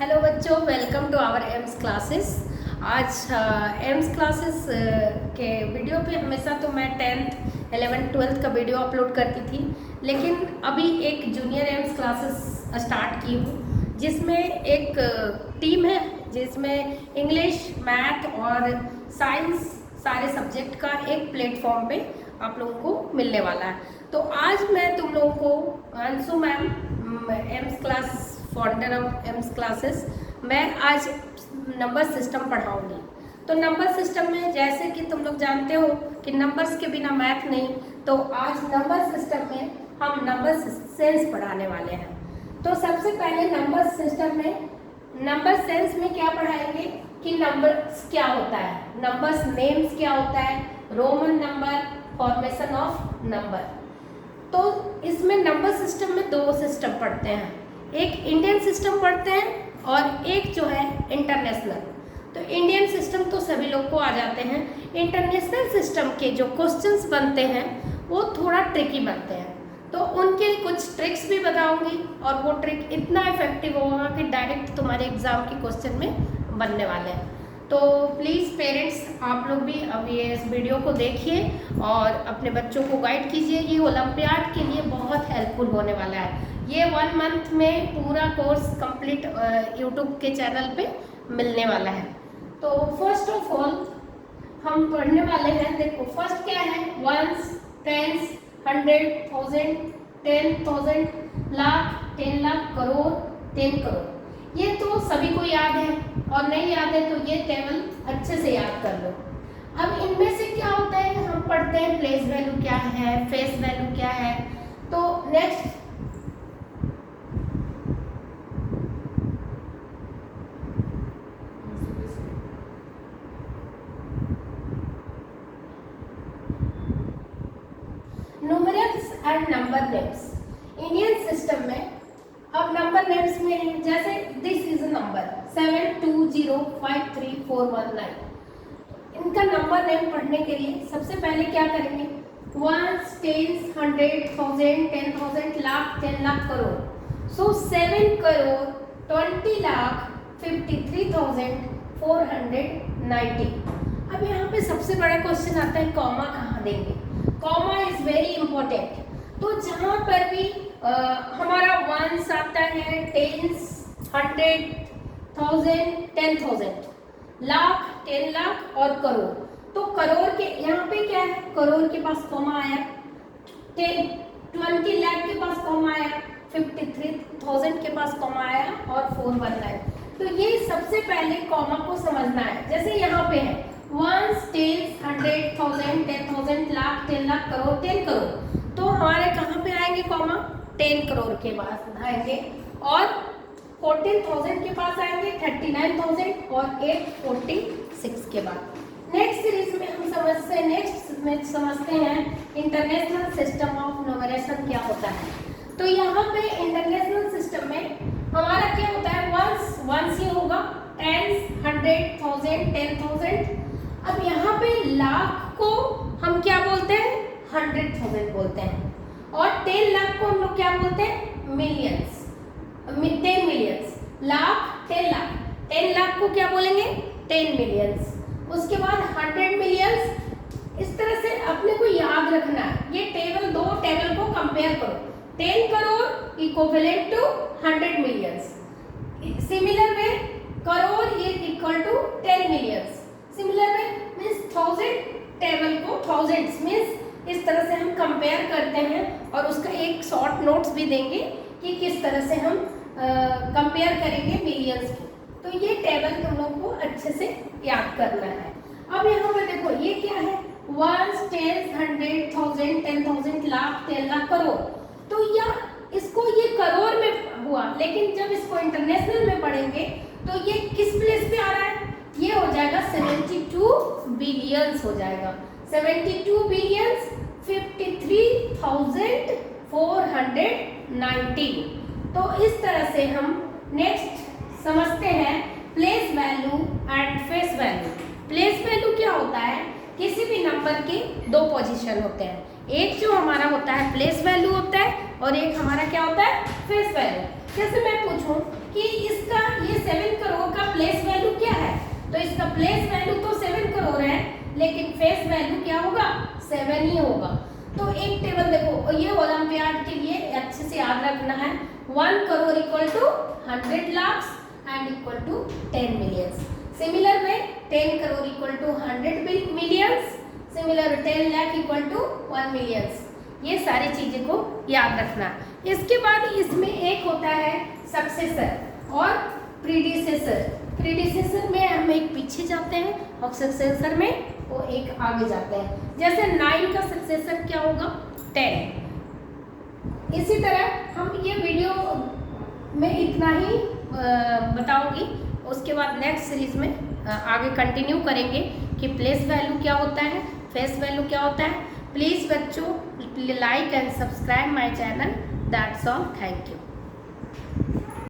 Hello बच्चों, welcome to our AIMS classes. आज AIMS classes के वीडियो पे हमेशा तो मैं 10th 11th 12th का वीडियो अपलोड करती थी, लेकिन अभी एक जूनियर एम्स क्लासेस स्टार्ट की हूँ जिसमें एक टीम है जिसमें इंग्लिश, मैथ और साइंस सारे सब्जेक्ट का एक प्लेटफॉर्म पे आप लोगों को मिलने वाला है। तो आज मैं तुम लोगों को Anshu ma'am, AIIMS class founder of AIIMS classes, मैं आज नंबर सिस्टम पढ़ाऊंगी। तो नंबर सिस्टम में जैसे कि तुम लोग जानते हो कि नंबर्स के बिना मैथ नहीं, तो आज नंबर सिस्टम में हम नंबर सेंस पढ़ाने वाले हैं। तो सबसे पहले नंबर सिस्टम में नंबर सेंस में क्या पढ़ाएंगे कि नंबर्स क्या होता है, नंबर्स नेम्स क्या होता है, Roman number, formation of number. तो इसमें नंबर सिस्टम में दो सिस्टम पढ़ते हैं, एक इंडियन सिस्टम पढ़ते हैं और एक जो है इंटरनेशनल। तो इंडियन सिस्टम तो सभी लोग को आ जाते हैं, इंटरनेशनल सिस्टम के जो क्वेश्चंस बनते हैं वो थोड़ा ट्रिकी बनते हैं। तो उनके कुछ ट्रिक्स भी बताऊंगी और वो ट्रिक इतना इफेक्टिव होगा कि डायरेक्ट तुम्हारे एग्जाम के क्वेश्चन में बनने वाले हैं। तो प्लीज़ पेरेंट्स, आप लोग भी अब ये इस वीडियो को देखिए और अपने बच्चों को गाइड कीजिए। ये ओलंपियाड के लिए बहुत हेल्पफुल होने वाला है। ये 1 मंथ में पूरा कोर्स कंप्लीट यूट्यूब के चैनल पे मिलने वाला है। तो फर्स्ट ऑफ ऑल हम पढ़ने वाले हैं, देखो फर्स्ट क्या है, वंस, टेंस, 100, 1000, 10,000, लाख, 10 लाख, करोड़, 10 करोड़। ये तो सभी को याद है, और नहीं याद है तो ये टेबल अच्छे से याद कर लो। अब इनमें से क्या होता है, हम पढ़ते हैं प्लेस वैल्यू क्या है, फेस वैल्यू क्या है। तो next numerals and number names. Indian system में अब नंबर नेम्स में जैसे दिस इज अ नंबर 72053419। इनका नंबर नेम पढ़ने के लिए सबसे पहले क्या करेंगे, 1, 10, 100, 1000, 10,000, लाख, 10 लाख, करोड़। सो 7 करोड़ 20 लाख 53,490। अब यहाँ पे सबसे बड़ा क्वेश्चन आता है, कॉमा कहाँ देंगे। Comma is very important. तो जहाँ पर भी हमारा वंस आता है, टेंस, 100, 1000, 10,000, लाख, 10 लाख और करोड़। तो करोड़ के यहाँ पे क्या है, करोड़ के पास कॉमा आया, 20 लाख के पास कॉमा आया, 53,000 के पास कॉमा आया और 419। तो ये सबसे पहले कॉमा को समझना है। जैसे यहाँ पे है वंस, टेंस, 100, 1000, 10,000, लाख, 10 लाख, करोड़, 10 करोड़। तो हमारे कहाँ पे आएंगे कॉमा, 10 करोड़ के पास आएंगे, और 14,000 के पास आएंगे, 39,000 और 846 के बाद। नेक्स्ट सीरीज में हम समझते हैं इंटरनेशनल सिस्टम ऑफ न्यूमरेशन क्या होता है। तो यहाँ पे इंटरनेशनल सिस्टम में हमारा क्या होता है, वंस ही होगा, टेंस, 100, 1000, 10,000। अब यहाँ पे लाख को हम क्या बोलते हैं, 100,000 बोलते हैं, और 10 लाख को हम लोग क्या बोलते हैं, मिलियंस, 10 मिलियंस। लाख, 10 लाख, 10 लाख को क्या बोलेंगे, 10 मिलियंस। उसके बाद 100 मिलियंस। इस तरह से अपने को याद रखना है। ये टेबल, दो टेबल को कंपेयर करो, 10 crore equivalent to 100 millions. Similar way crore is equal to 10 millions. Similar way means 1000 table को थाउजेंड्स मीन्स इस तरह से हम कंपेयर करते हैं, और उसका एक शॉर्ट नोट्स भी देंगे कि किस तरह से हम कंपेयर करेंगे मिलियंस की। तो ये टेबल तुम लोग को अच्छे से याद करना है। अब यहाँ पर देखो ये क्या है, वंस, टेंस, 100, 1000, 10,000, लाख, 10 लाख, करोड़। तो यह इसको ये करोड़ में हुआ, लेकिन जब इसको इंटरनेशनल में पढ़ेंगे तो ये किस प्लेस पे आ रहा है, ये हो जाएगा 72 बिलियंस हो जाएगा, 72 बिलियंस 53,419। तो इस तरह से हम नेक्स्ट समझते हैं place value and face value. Place value क्या होता है, किसी भी नंबर के दो पोजीशन होते हैं, एक जो हमारा होता है प्लेस वैल्यू होता है और एक हमारा क्या होता है, फेस वैल्यू। जैसे मैं पूछूं कि इसका ये इसका प्लेस वैल्यू तो 7 करोड़ है, लेकिन फेस वैल्यू क्या होगा, 7 ही होगा। तो एक टेबल देखो, ये ओलंपियाड के लिए अच्छे से याद रखना है, 1 crore equal to 100 lakh and equal to 10 millions. Similar में 10 crore equal to 100 millions, similar 10 lakh equal to 1 millions. ये सारी चीजें को याद रखना। इसके बाद इसमें एक होता है सक्सेसर और प्रीडिसेसर। प्रीडिसेसर में हम एक पीछे जाते हैं और सक्सेसर में वो एक आगे जाते हैं। जैसे 9 का सक्सेसर क्या होगा, 10। इसी तरह हम ये वीडियो में इतना ही बताऊंगी, उसके बाद नेक्स्ट सीरीज में आगे कंटिन्यू करेंगे कि प्लेस वैल्यू क्या होता है, फेस वैल्यू क्या होता है। प्लीज़ बच्चों like and subscribe my channel. That's all, thank you.